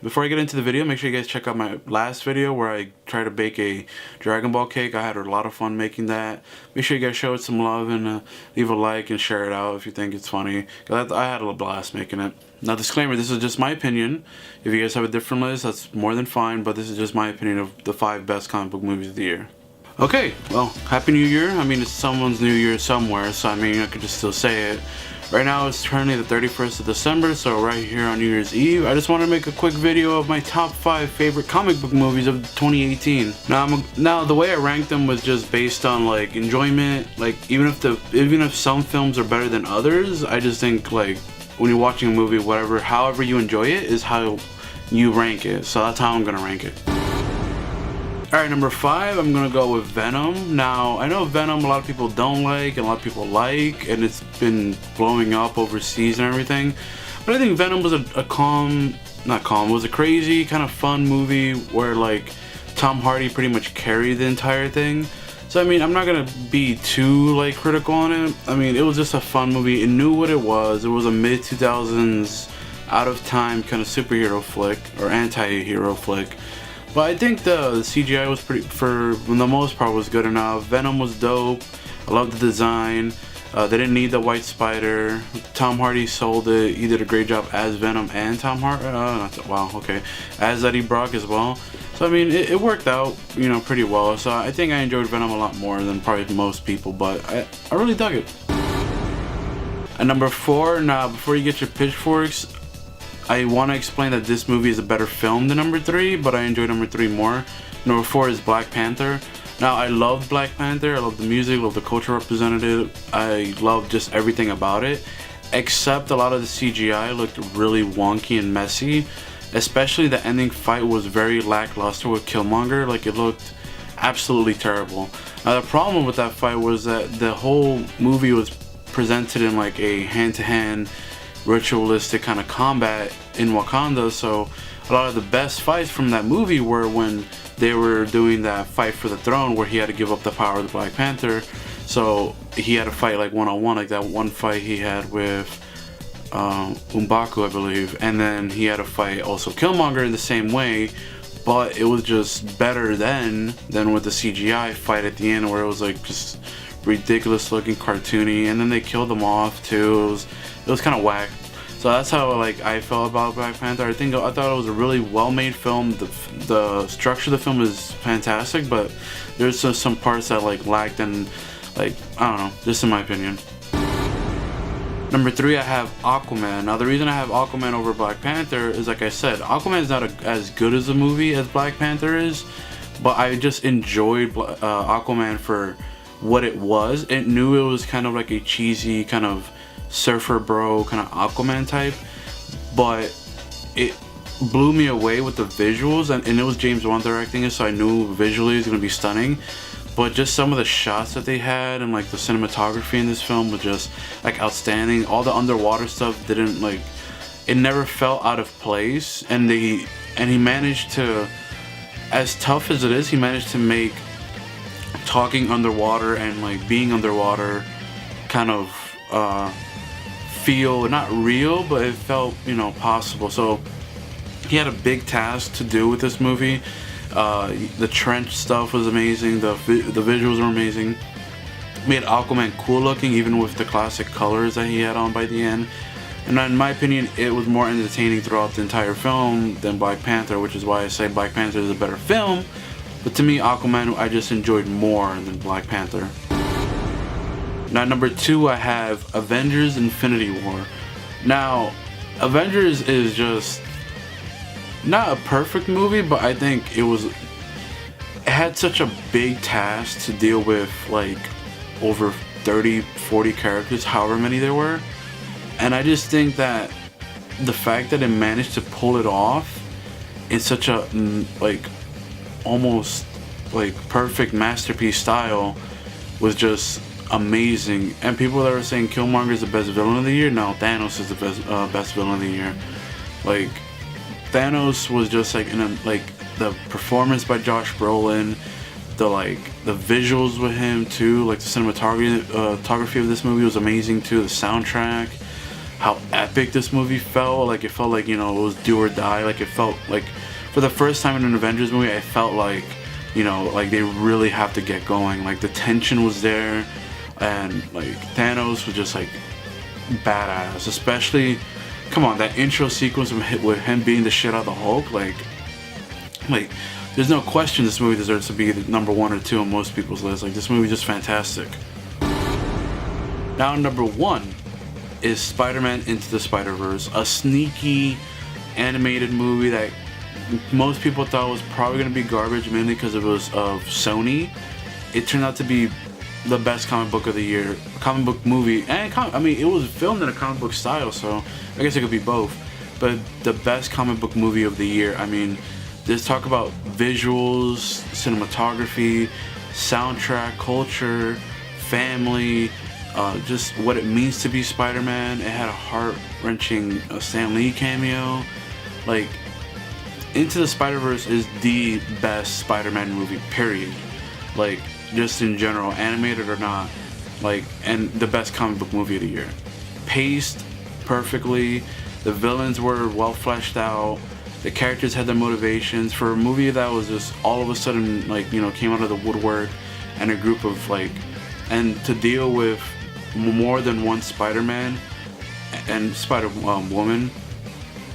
Before I get into the video, make sure you guys check out my last video where I tried to bake a Dragon Ball cake. I had a lot of fun making that. Make sure you guys show it some love and leave a like and share it out if you think it's funny. I had a blast making it. Now, disclaimer, this is just my opinion. If you guys have a different list, that's more than fine, but this is just my opinion of the 5 best comic book movies of the year. Okay, well, Happy New Year. I mean, it's someone's New Year somewhere, so I mean, I could just still say it. Right now it's currently the 31st of December, so right here on New Year's Eve, I just want to make a quick video of my top 5 favorite comic book movies of 2018. Now the way I ranked them was just based on like enjoyment. Like even if some films are better than others, I just think like when you're watching a movie, however you enjoy it is how you rank it. So that's how I'm gonna rank it. Alright, number 5, I'm gonna go with Venom. Now, I know Venom a lot of people don't like, and a lot of people like, and it's been blowing up overseas and everything. But I think Venom was was a crazy, kind of fun movie where like Tom Hardy pretty much carried the entire thing. So I mean, I'm not gonna be too like critical on it. I mean, it was just a fun movie. It knew what it was. It was a mid-2000s, out of time kind of superhero flick, or anti-hero flick. But I think the CGI was for the most part, was good enough. Venom was dope. I love the design. They didn't need the white spider. Tom Hardy sold it. He did a great job as Venom and Tom Hardy. As Eddie Brock as well. So I mean, it worked out, you know, pretty well. So I think I enjoyed Venom a lot more than probably most people. But I really dug it. At number 4, now before you get your pitchforks, I want to explain that this movie is a better film than number 3, but I enjoy number 3 more. Number 4 is Black Panther. Now, I love Black Panther. I love the music, love the culture represented. I love just everything about it, except a lot of the CGI looked really wonky and messy. Especially the ending fight was very lackluster with Killmonger. Like, it looked absolutely terrible. Now, the problem with that fight was that the whole movie was presented in like a hand-to-hand ritualistic kind of combat in Wakanda, so a lot of the best fights from that movie were when they were doing that fight for the throne where he had to give up the power of the Black Panther, so he had to fight like one-on-one, like that one fight he had with M'Baku, I believe, and then he had to fight also Killmonger in the same way, but it was just better than with the CGI fight at the end where it was like just ridiculous looking, cartoony, and then they killed them off too. It was kind of whack. So that's how like I felt about Black Panther. I thought it was a really well-made film. The structure of the film is fantastic, but there's some parts that like lacked, and like I don't know, just in my opinion. Number 3, I have Aquaman. Now the reason I have Aquaman over Black Panther is, like I said, Aquaman is not as good as a movie as Black Panther is, but I just enjoyed Aquaman for what it was. It knew it was kind of like a cheesy kind of surfer bro kind of Aquaman type, but it blew me away with the visuals, and it was James Wan directing it, so I knew visually it was going to be stunning. But just some of the shots that they had and like the cinematography in this film was just like outstanding. All the underwater stuff didn't like, it never felt out of place, and he managed to, as tough as it is, he managed to make talking underwater and like being underwater kind of feel not real, but it felt, you know, possible. So he had a big task to do with this movie. The trench stuff was amazing. The visuals were amazing. Made Aquaman cool looking, even with the classic colors that he had on by the end. And in my opinion, it was more entertaining throughout the entire film than Black Panther, which is why I say Black Panther is a better film. But to me, Aquaman, I just enjoyed more than Black Panther. Now, number 2, I have Avengers Infinity War. Now, Avengers is just not a perfect movie, but I think it had such a big task to deal with, like over 30-40 characters, however many there were. And I just think that the fact that it managed to pull it off in such a like almost like perfect masterpiece style was just amazing. And people that were saying Killmonger is the best villain of the year, no, Thanos is the best villain of the year. Like Thanos was just like the performance by Josh Brolin, the visuals with him too, like the cinematography of this movie was amazing too. The soundtrack, how epic this movie felt. Like it felt like, you know, it was do or die. Like it felt like for the first time in an Avengers movie, I felt like, you know, like they really have to get going. Like the tension was there, and like Thanos was just like badass. Especially, come on, that intro sequence with him beating the shit out of the Hulk. Like there's no question this movie deserves to be the number 1 or 2 on most people's list. Like this movie is just fantastic. Now number 1 is Spider-Man Into the SpiderVerse, a sneaky animated movie that most people thought was probably going to be garbage, mainly because it was of Sony. It turned out to be the best comic book of the year, comic book movie, and I mean, it was filmed in a comic book style, so I guess it could be both. But the best comic book movie of the year. I mean, there's talk about visuals, cinematography, soundtrack, culture, family, just what it means to be Spider-Man. It had a heart-wrenching Stan Lee cameo. Like, Into the SpiderVerse is the best Spider-Man movie, period. Like, just in general, animated or not. Like, and the best comic book movie of the year. Paced perfectly. The villains were well fleshed out. The characters had their motivations. For a movie that was just all of a sudden, like, you know, came out of the woodwork, and a group of, like, and to deal with more than one Spider-Man and Spider-Woman,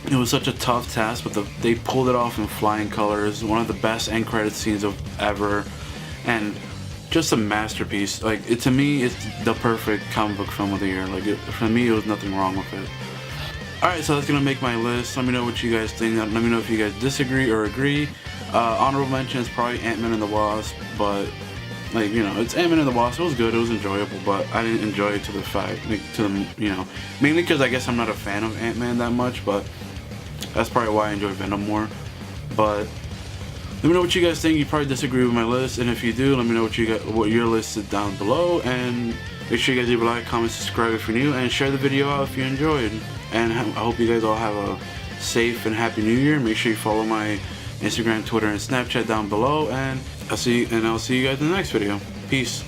it was such a tough task, but they pulled it off in flying colors. One of the best end credit scenes of ever, and just a masterpiece. Like, to me, it's the perfect comic book film of the year. Like, for me, there was nothing wrong with it. Alright, so that's gonna make my list. Let me know what you guys think. Let me know if you guys disagree or agree. Honorable mention is probably Ant-Man and the Wasp, but, like, you know, it's Ant-Man and the Wasp. It was good, it was enjoyable, but I didn't enjoy it to the fact, like, to the, you know, mainly because I guess I'm not a fan of Ant-Man that much, but that's probably why I enjoy Venom more. But let me know what you guys think. You probably disagree with my list, and if you do, let me know what your list is down below, and make sure you guys leave a like, comment, subscribe if you're new, and share the video out if you enjoyed. And I hope you guys all have a safe and happy New Year. Make sure you follow my Instagram, Twitter, and Snapchat down below, and I'll see you guys in the next video. Peace.